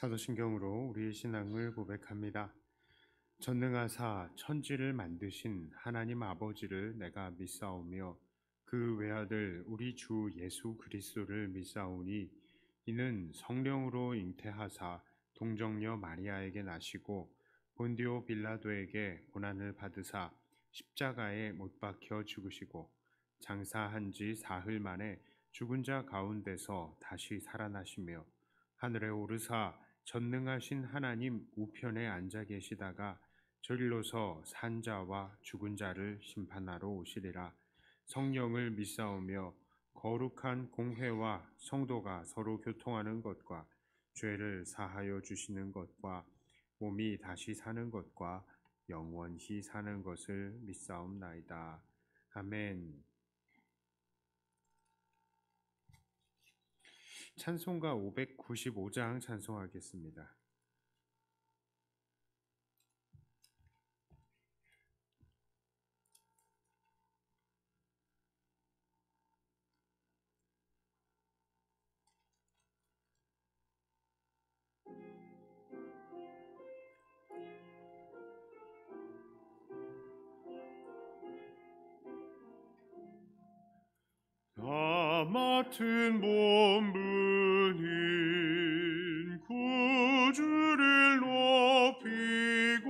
사도신경으로 우리의 신앙을 고백합니다. 전능하사 천지를 만드신 하나님 아버지를 내가 믿사오며 그 외아들 우리 주 예수 그리스도를 믿사오니 이는 성령으로 잉태하사 동정녀 마리아에게 나시고 본디오 빌라도에게 고난을 받으사 십자가에 못 박혀 죽으시고 장사한 지 사흘 만에 죽은 자 가운데서 다시 살아나시며 하늘에 오르사 전능하신 하나님 우편에 앉아 계시다가 저리로서 산자와 죽은 자를 심판하러 오시리라. 성령을 믿사오며 거룩한 공회와 성도가 서로 교통하는 것과 죄를 사하여 주시는 것과 몸이 다시 사는 것과 영원히 사는 것을 믿사옵나이다. 아멘. 찬송가 595장 찬송하겠습니다. 나 맡은 본분인 구주를 높이고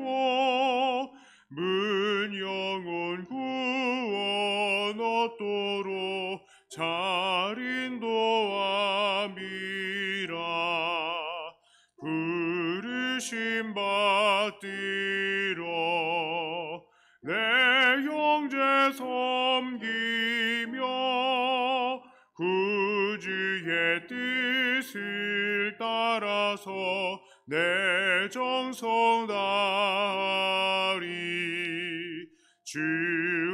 문영혼 구원 얻도록 잘 인도함이라. 부르심 받들어 내 형제 섬기며 구주의 뜻을 따라서 내 정성 다하리. 주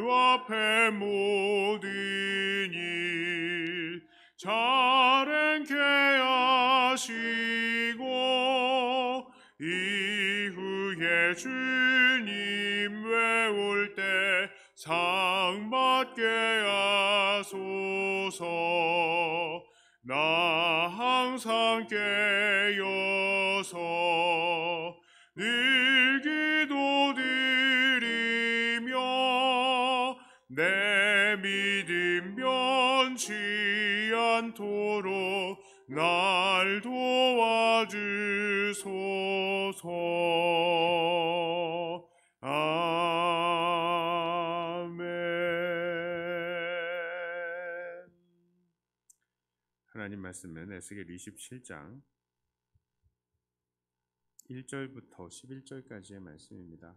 앞에 모든 일 잘 행케 하시고 이후에 주님 외올 때 상 받게 하소서. 나 항상 깨어서 늘 기도드리며 내 믿음 변치 않도록 날 도와주소서. 아멘. 하나님 말씀은 에스겔 27장 1절부터 11절까지의 말씀입니다.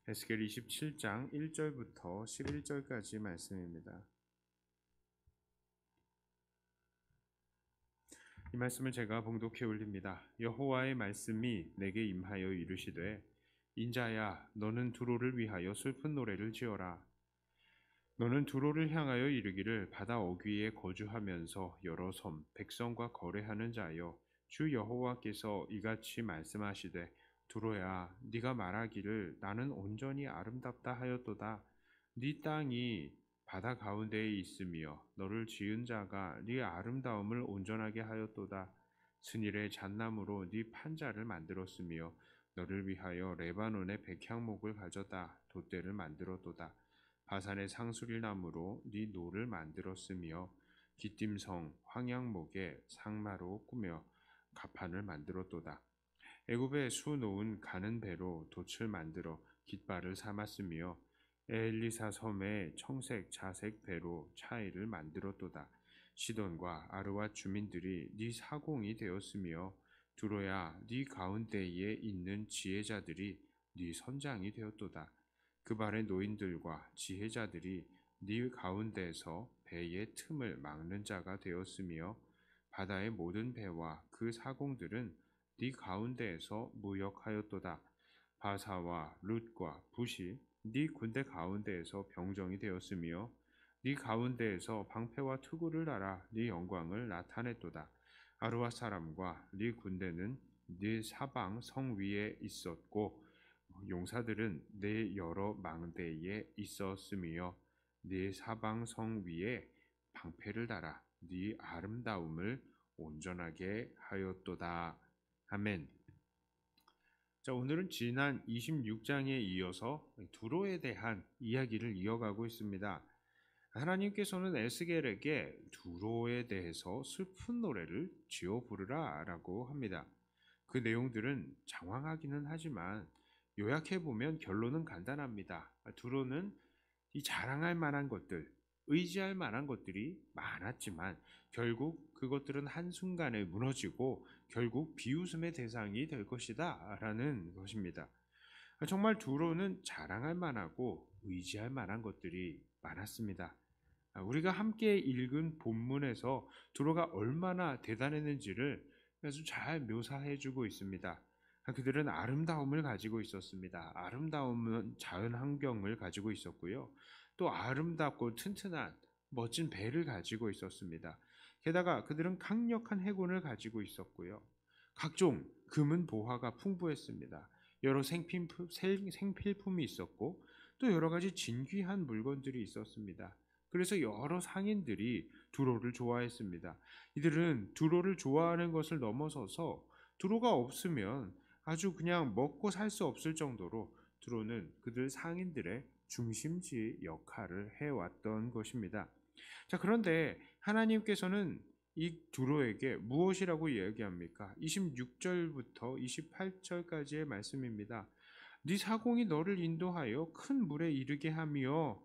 에스겔 27장 1절부터 11절까지 말씀입니다. 이 말씀을 제가 봉독해 올립니다. 여호와의 말씀이 내게 임하여 이르시되 인자야 너는 두로를 위하여 슬픈 노래를 지어라. 너는 두로를 향하여 이르기를 바다 어귀에 거주하면서 여러 섬 백성과 거래하는 자여 주 여호와께서 이같이 말씀하시되 두로야 네가 말하기를 나는 온전히 아름답다 하였도다. 네 땅이 바다 가운데에 있으며 너를 지은 자가 네 아름다움을 온전하게 하였도다. 스닐의 잣나무로 네 판자를 만들었으며 너를 위하여 레바논의 백향목을 가져다 돛대를 만들었도다. 바산의 상수리나무로 네 노를 만들었으며 기띔성 황양목의 상마로 꾸며 가판을 만들었도다. 애굽에 수 놓은 가는 배로 돛을 만들어 깃발을 삼았으며 엘리사 섬에 청색 자색 배로 차이를 만들었도다. 시돈과 아르와 주민들이 네 사공이 되었으며 두로야 네 가운데에 있는 지혜자들이 네 선장이 되었도다. 그 발의 노인들과 지혜자들이 네 가운데에서 배의 틈을 막는 자가 되었으며 바다의 모든 배와 그 사공들은 네 가운데에서 무역하였도다. 바사와 룻과 붓이 네 군대 가운데에서 병정이 되었으며 네 가운데에서 방패와 투구를 달아 네 영광을 나타냈도다. 아르와 사람과 네 군대는 네 사방 성 위에 있었고 용사들은 내 여러 망대에 있었으며 네 사방 성 위에 방패를 달아 네 아름다움을 온전하게 하였도다. 아멘. 자, 오늘은 지난 26장에 이어서 두로에 대한 이야기를 이어가고 있습니다. 하나님께서는 에스겔에게 두로에 대해서 슬픈 노래를 지어 부르라 라고 합니다. 그 내용들은 장황하기는 하지만 요약해보면 결론은 간단합니다. 두로는 이 자랑할 만한 것들, 의지할 만한 것들이 많았지만 결국 그것들은 한순간에 무너지고 결국 비웃음의 대상이 될 것이다 라는 것입니다. 정말 두로는 자랑할 만하고 의지할 만한 것들이 많았습니다. 우리가 함께 읽은 본문에서 두로가 얼마나 대단했는지를 아주 잘 묘사해주고 있습니다. 그들은 아름다움을 가지고 있었습니다. 아름다움은 자연 환경을 가지고 있었고요. 또 아름답고 튼튼한 멋진 배를 가지고 있었습니다. 게다가 그들은 강력한 해군을 가지고 있었고요. 각종 금은 보화가 풍부했습니다. 여러 생필품이 있었고 또 여러 가지 진귀한 물건들이 있었습니다. 그래서 여러 상인들이 두로를 좋아했습니다. 이들은 두로를 좋아하는 것을 넘어서서 두로가 없으면 아주 그냥 먹고 살 수 없을 정도로 두로는 그들 상인들의 중심지 역할을 해왔던 것입니다. 자, 그런데 하나님께서는 이 두로에게 무엇이라고 이야기합니까? 26절부터 28절까지의 말씀입니다. 네 사공이 너를 인도하여 큰 물에 이르게 하며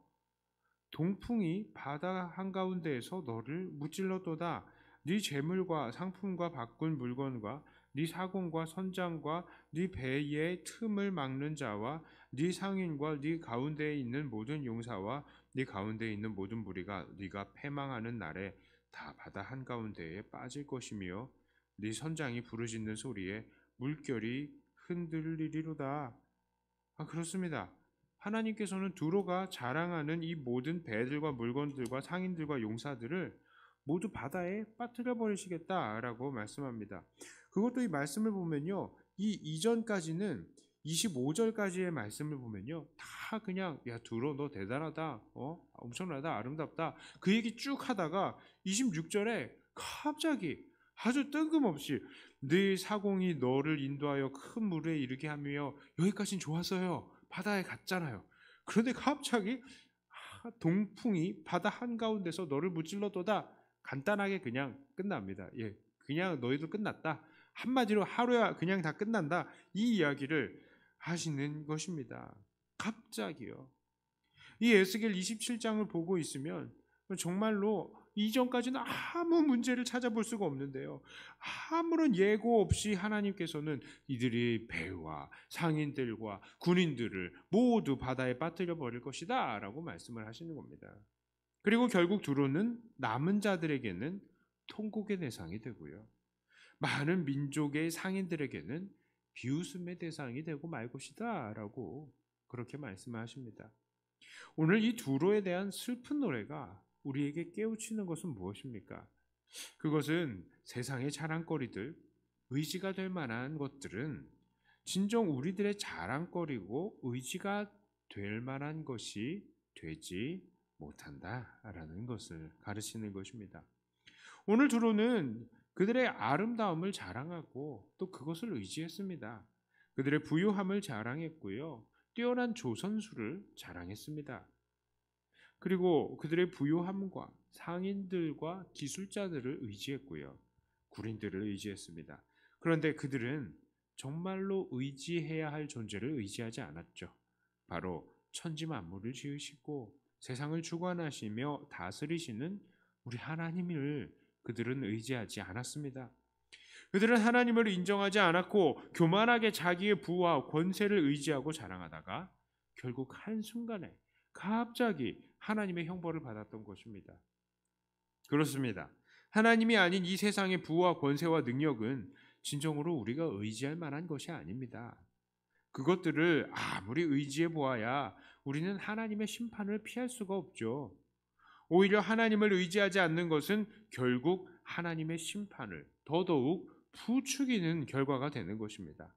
동풍이 바다 한가운데에서 너를 무찔렀도다. 네 재물과 상품과 바꾼 물건과 네 사공과 선장과 네 배의 틈을 막는 자와 네 상인과 네 가운데에 있는 모든 용사와 네 가운데에 있는 모든 무리가 네가 패망하는 날에 다 바다 한가운데에 빠질 것이며 네 선장이 부르짖는 소리에 물결이 흔들리리로다. 그렇습니다. 하나님께서는 두로가 자랑하는 이 모든 배들과 물건들과 상인들과 용사들을 모두 바다에 빠뜨려 버리시겠다라고 말씀합니다. 그것도 이 말씀을 보면요, 이 이전까지는 25절까지의 말씀을 보면요, 다 그냥 야 두로 너 대단하다, 엄청나다, 아름답다 그 얘기 쭉 하다가 26절에 갑자기 아주 뜬금없이 네 사공이 너를 인도하여 큰 물에 이르게 하며 여기까지는 좋았어요. 바다에 갔잖아요. 그런데 갑자기 동풍이 바다 한가운데서 너를 무찔러도다. 간단하게 그냥 끝납니다. 그냥 너희도 끝났다. 한마디로 하루야 그냥 다 끝난다. 이 이야기를 하시는 것입니다. 갑자기요. 이 에스겔 27장을 보고 있으면 정말로 이전까지는 아무 문제를 찾아볼 수가 없는데요. 아무런 예고 없이 하나님께서는 이들이 배와 상인들과 군인들을 모두 바다에 빠뜨려 버릴 것이다 라고 말씀을 하시는 겁니다. 그리고 결국 두로는 남은 자들에게는 통곡의 대상이 되고요. 많은 민족의 상인들에게는 비웃음의 대상이 되고 말 것이다 라고 그렇게 말씀하십니다. 오늘 이 두로에 대한 슬픈 노래가 우리에게 깨우치는 것은 무엇입니까? 그것은 세상의 자랑거리들, 의지가 될 만한 것들은 진정 우리들의 자랑거리고 의지가 될 만한 것이 되지 못한다라는 것을 가르치는 것입니다. 오늘 두로는 그들의 아름다움을 자랑하고 또 그것을 의지했습니다. 그들의 부유함을 자랑했고요. 뛰어난 조선수를 자랑했습니다. 그리고 그들의 부유함과 상인들과 기술자들을 의지했고요. 군인들을 의지했습니다. 그런데 그들은 정말로 의지해야 할 존재를 의지하지 않았죠. 바로 천지 만물을 지으시고 세상을 주관하시며 다스리시는 우리 하나님을 그들은 의지하지 않았습니다. 그들은 하나님을 인정하지 않았고 교만하게 자기의 부와 권세를 의지하고 자랑하다가 결국 한순간에 갑자기 하나님의 형벌을 받았던 것입니다. 그렇습니다. 하나님이 아닌 이 세상의 부와 권세와 능력은 진정으로 우리가 의지할 만한 것이 아닙니다. 그것들을 아무리 의지해 보아야 우리는 하나님의 심판을 피할 수가 없죠. 오히려 하나님을 의지하지 않는 것은 결국 하나님의 심판을 더더욱 부추기는 결과가 되는 것입니다.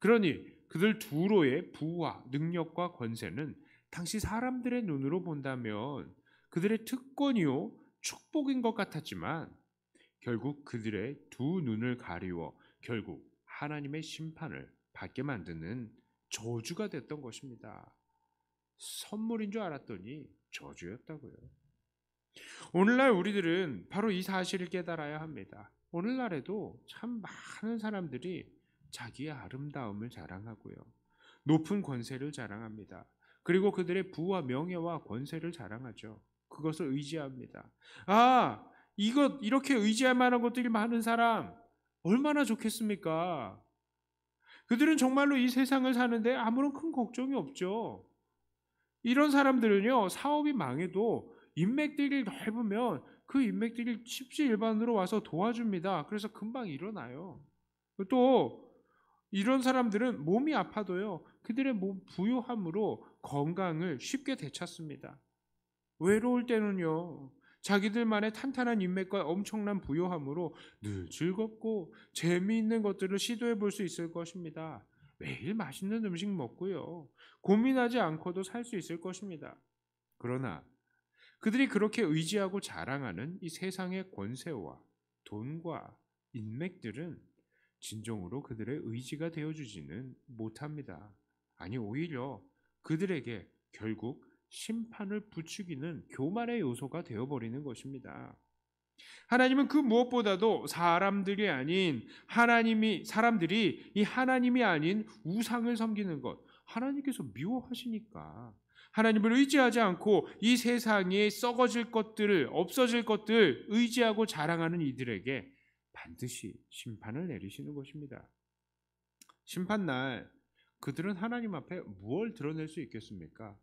그러니 그들 두로의 부와 능력과 권세는 당시 사람들의 눈으로 본다면 그들의 특권이요 축복인 것 같았지만 결국 그들의 두 눈을 가리워 결국 하나님의 심판을 받게 만드는 저주가 됐던 것입니다. 선물인 줄 알았더니 저주였다고요. 오늘날 우리들은 바로 이 사실을 깨달아야 합니다. 오늘날에도 참 많은 사람들이 자기의 아름다움을 자랑하고요. 높은 권세를 자랑합니다. 그리고 그들의 부와 명예와 권세를 자랑하죠. 그것을 의지합니다. 이렇게 의지할 만한 것들이 많은 사람 얼마나 좋겠습니까? 그들은 정말로 이 세상을 사는데 아무런 큰 걱정이 없죠. 이런 사람들은요, 사업이 망해도 인맥들이 넓으면 그 인맥들이 십시일반으로 와서 도와줍니다. 그래서 금방 일어나요. 또 이런 사람들은 몸이 아파도요, 그들의 몸 부유함으로 건강을 쉽게 되찾습니다. 외로울 때는요, 자기들만의 탄탄한 인맥과 엄청난 부유함으로 늘 즐겁고 재미있는 것들을 시도해 볼 수 있을 것입니다. 매일 맛있는 음식 먹고요, 고민하지 않고도 살 수 있을 것입니다. 그러나 그들이 그렇게 의지하고 자랑하는 이 세상의 권세와 돈과 인맥들은 진정으로 그들의 의지가 되어주지는 못합니다. 아니, 오히려 그들에게 결국 심판을 부추기는 교만의 요소가 되어버리는 것입니다. 하나님은 그 무엇보다도 사람들이 아닌 우상을 섬기는 것, 하나님께서 미워하시니까 하나님을 의지하지 않고 이 세상에 썩어질 것들, 없어질 것들 의지하고 자랑하는 이들에게 반드시 심판을 내리시는 것입니다. 심판날 그들은 하나님 앞에 무엇을 드러낼 수 있겠습니까?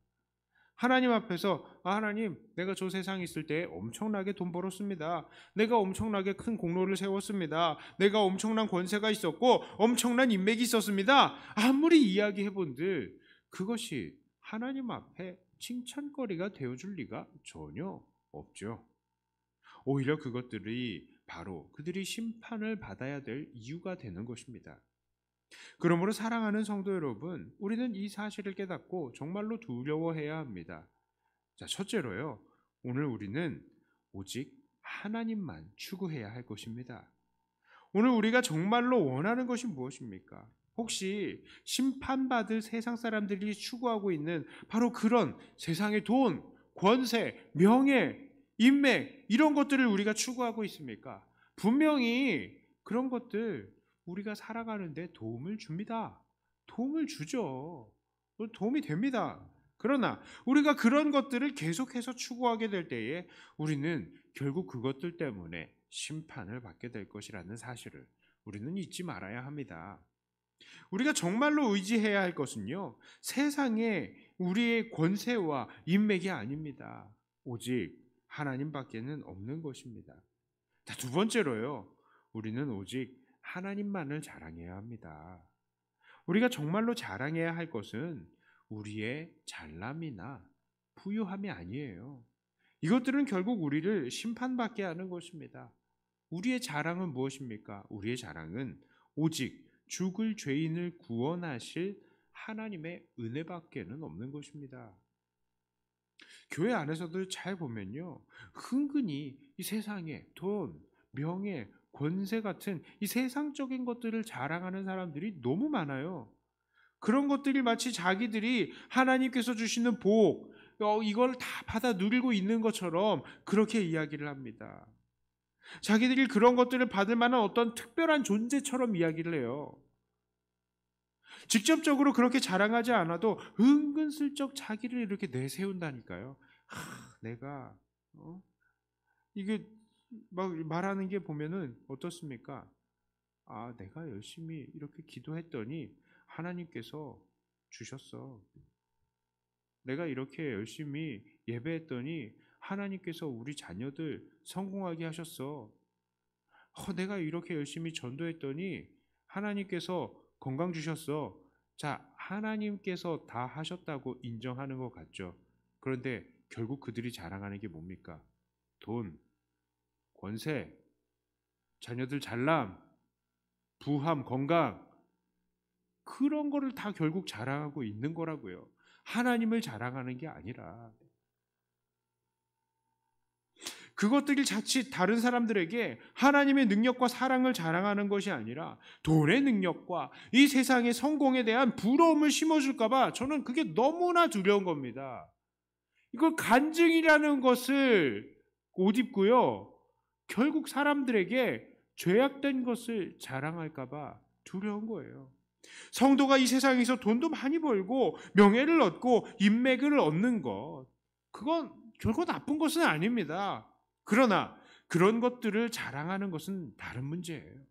하나님 앞에서 하나님, 내가 저 세상에 있을 때 엄청나게 돈 벌었습니다. 내가 엄청나게 큰 공로를 세웠습니다. 내가 엄청난 권세가 있었고 엄청난 인맥이 있었습니다. 아무리 이야기해본들 그것이 하나님 앞에 칭찬거리가 되어줄 리가 전혀 없죠. 오히려 그것들이 바로 그들이 심판을 받아야 될 이유가 되는 것입니다. 그러므로 사랑하는 성도 여러분, 우리는 이 사실을 깨닫고 정말로 두려워해야 합니다. 자, 첫째로요, 오늘 우리는 오직 하나님만 추구해야 할 것입니다. 오늘 우리가 정말로 원하는 것이 무엇입니까? 혹시 심판받을 세상 사람들이 추구하고 있는 바로 그런 세상의 돈, 권세, 명예, 인맥 이런 것들을 우리가 추구하고 있습니까? 분명히 그런 것들 우리가 살아가는데 도움을 줍니다. 도움을 주죠. 도움이 됩니다. 그러나 우리가 그런 것들을 계속해서 추구하게 될 때에 우리는 결국 그것들 때문에 심판을 받게 될 것이라는 사실을 우리는 잊지 말아야 합니다. 우리가 정말로 의지해야 할 것은요, 세상에 우리의 권세와 인맥이 아닙니다. 오직 하나님밖에는 없는 것입니다. 두 번째로요, 우리는 오직 하나님만을 자랑해야 합니다. 우리가 정말로 자랑해야 할 것은 우리의 잘남이나 부유함이 아니에요. 이것들은 결국 우리를 심판받게 하는 것입니다. 우리의 자랑은 무엇입니까? 우리의 자랑은 오직 죽을 죄인을 구원하실 하나님의 은혜밖에는 없는 것입니다. 교회 안에서도 잘 보면요, 은근히 이 세상에 돈, 명예, 권세 같은 이 세상적인 것들을 자랑하는 사람들이 너무 많아요. 그런 것들이 마치 자기들이 하나님께서 주시는 복, 이걸 다 받아 누리고 있는 것처럼 그렇게 이야기를 합니다. 자기들이 그런 것들을 받을 만한 어떤 특별한 존재처럼 이야기를 해요. 직접적으로 그렇게 자랑하지 않아도 은근슬쩍 자기를 이렇게 내세운다니까요. 내가 이게 막 말하는 게 보면은 어떻습니까? 내가 열심히 이렇게 기도했더니 하나님께서 주셨어. 내가 이렇게 열심히 예배했더니 하나님께서 우리 자녀들 성공하게 하셨어. 내가 이렇게 열심히 전도했더니 하나님께서 건강 주셨어. 자, 하나님께서 다 하셨다고 인정하는 것 같죠. 그런데 결국 그들이 자랑하는 게 뭡니까? 돈, 권세, 자녀들 잘남, 부함, 건강. 그런 거를 다 결국 자랑하고 있는 거라고요. 하나님을 자랑하는 게 아니라 그것들이 자칫 다른 사람들에게 하나님의 능력과 사랑을 자랑하는 것이 아니라 돈의 능력과 이 세상의 성공에 대한 부러움을 심어줄까 봐 저는 그게 너무나 두려운 겁니다. 이걸 간증이라는 것을 옷 입고요. 결국 사람들에게 죄악된 것을 자랑할까 봐 두려운 거예요. 성도가 이 세상에서 돈도 많이 벌고 명예를 얻고 인맥을 얻는 것, 그건 결코 나쁜 것은 아닙니다. 그러나 그런 것들을 자랑하는 것은 다른 문제예요.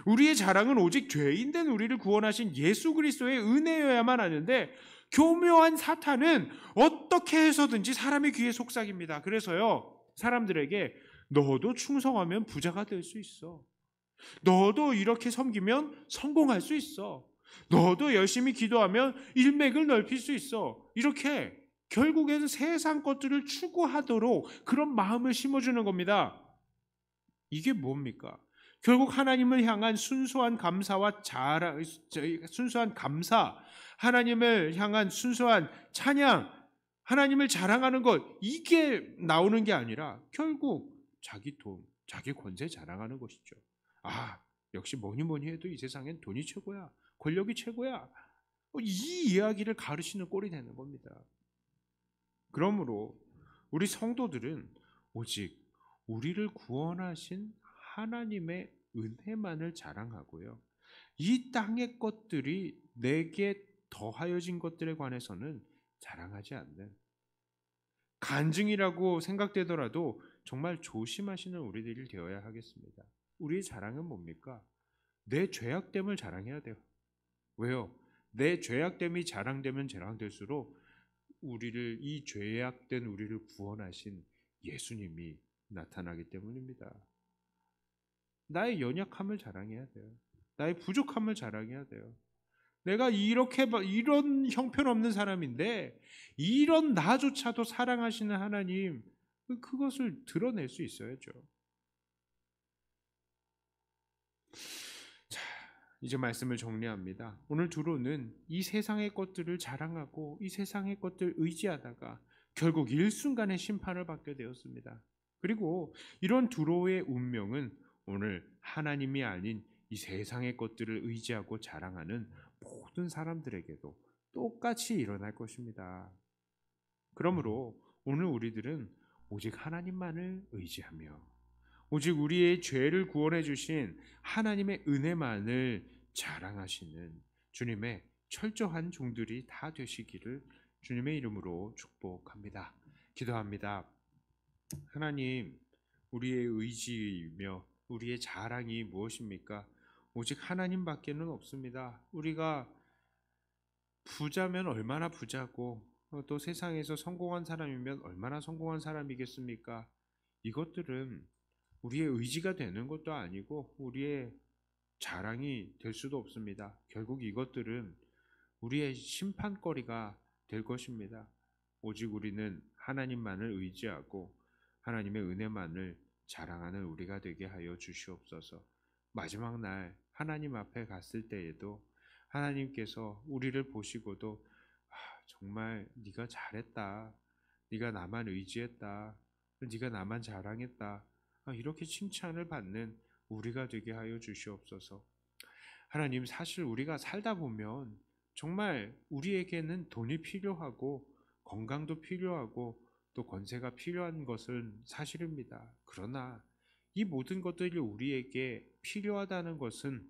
우리의 자랑은 오직 죄인된 우리를 구원하신 예수 그리스도의 은혜여야만 하는데 교묘한 사탄은 어떻게 해서든지 사람의 귀에 속삭입니다. 그래서요, 사람들에게 너도 충성하면 부자가 될 수 있어. 너도 이렇게 섬기면 성공할 수 있어. 너도 열심히 기도하면 일맥을 넓힐 수 있어. 이렇게 결국에는 세상 것들을 추구하도록 그런 마음을 심어주는 겁니다. 이게 뭡니까? 결국 하나님을 향한 순수한 감사와 순수한 감사, 하나님을 향한 순수한 찬양, 하나님을 자랑하는 것, 이게 나오는 게 아니라 결국 자기 돈, 자기 권세 자랑하는 것이죠. 아, 역시 뭐니 뭐니 해도 이 세상엔 돈이 최고야, 권력이 최고야, 이 이야기를 가르치는 꼴이 되는 겁니다. 그러므로 우리 성도들은 오직 우리를 구원하신 하나님의 은혜만을 자랑하고요, 이 땅의 것들이 내게 더하여진 것들에 관해서는 자랑하지 않는, 간증이라고 생각되더라도 정말 조심하시는 우리들이 되어야 하겠습니다. 우리의 자랑은 뭡니까? 내 죄악됨을 자랑해야 돼요. 왜요? 내 죄악됨이 자랑되면 자랑될수록 이 죄악된 우리를 구원하신 예수님이 나타나기 때문입니다. 나의 연약함을 자랑해야 돼요. 나의 부족함을 자랑해야 돼요. 내가 이런 형편없는 사람인데 이런 나조차도 사랑하시는 하나님, 그것을 드러낼 수 있어야죠. 자, 이제 말씀을 정리합니다. 오늘 두로는 이 세상의 것들을 자랑하고 이 세상의 것들을 의지하다가 결국 일순간에 심판을 받게 되었습니다. 그리고 이런 두로의 운명은 오늘 하나님이 아닌 이 세상의 것들을 의지하고 자랑하는 모든 사람들에게도 똑같이 일어날 것입니다. 그러므로 오늘 우리들은 오직 하나님만을 의지하며 오직 우리의 죄를 구원해 주신 하나님의 은혜만을 자랑하시는 주님의 철저한 종들이 다 되시기를 주님의 이름으로 축복합니다. 기도합니다. 하나님, 우리의 의지이며 우리의 자랑이 무엇입니까? 오직 하나님밖에는 없습니다. 우리가 부자면 얼마나 부자고 또 세상에서 성공한 사람이면 얼마나 성공한 사람이겠습니까? 이것들은 우리의 의지가 되는 것도 아니고 우리의 자랑이 될 수도 없습니다. 결국 이것들은 우리의 심판거리가 될 것입니다. 오직 우리는 하나님만을 의지하고 하나님의 은혜만을 자랑하는 우리가 되게 하여 주시옵소서. 마지막 날 하나님 앞에 갔을 때에도 하나님께서 우리를 보시고도 정말 네가 잘했다, 네가 나만 의지했다, 네가 나만 자랑했다, 이렇게 칭찬을 받는 우리가 되게 하여 주시옵소서. 하나님, 사실 우리가 살다 보면 정말 우리에게는 돈이 필요하고 건강도 필요하고 또 권세가 필요한 것은 사실입니다. 그러나 이 모든 것들이 우리에게 필요하다는 것은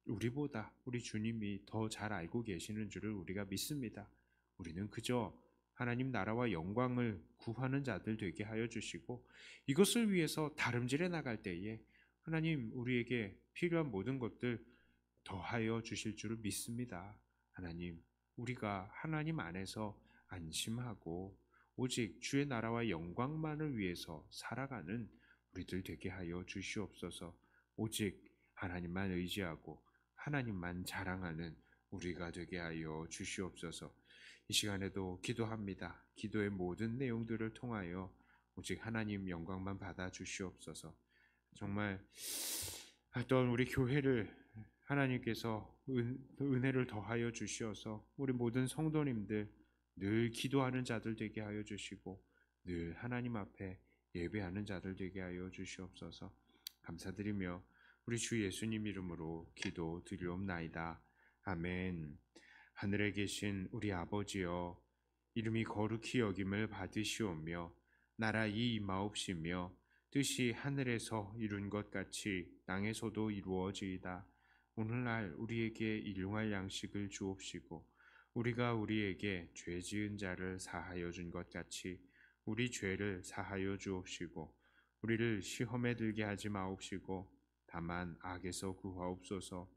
우리보다 우리 주님이 더 잘 알고 계시는 줄을 우리가 믿습니다. 우리는 그저 하나님 나라와 영광을 구하는 자들 되게 하여 주시고 이것을 위해서 다름질해 나갈 때에 하나님 우리에게 필요한 모든 것들 더하여 주실 줄을 믿습니다. 하나님, 우리가 하나님 안에서 안심하고 오직 주의 나라와 영광만을 위해서 살아가는 우리들 되게 하여 주시옵소서. 오직 하나님만 의지하고 하나님만 자랑하는 우리가 되게 하여 주시옵소서. 이 시간에도 기도합니다. 기도의 모든 내용들을 통하여 오직 하나님 영광만 받아 주시옵소서. 정말 어떤 우리 교회를 하나님께서 은혜를 더하여 주시어서 우리 모든 성도님들 늘 기도하는 자들 되게 하여 주시고 늘 하나님 앞에 예배하는 자들 되게 하여 주시옵소서. 감사드리며 우리 주 예수님 이름으로 기도 드리옵나이다. 아멘. 하늘에 계신 우리 아버지여, 이름이 거룩히 여김을 받으시오며 나라의 임하옵시며 뜻이 하늘에서 이룬 것 같이 땅에서도 이루어지이다. 오늘날 우리에게 일용할 양식을 주옵시고 우리가 우리에게 죄 지은 자를 사하여 준 것 같이 우리 죄를 사하여 주옵시고 우리를 시험에 들게 하지 마옵시고 다만 악에서 구하옵소서.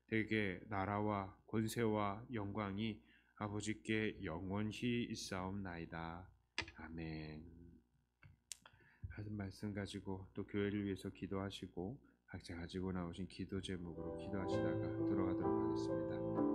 대개 나라와 권세와 영광이 아버지께 영원히 있사옵나이다. 아멘. 하신 말씀 가지고 또 교회를 위해서 기도하시고 각자 가지고 나오신 기도 제목으로 기도하시다가 들어가도록 하겠습니다.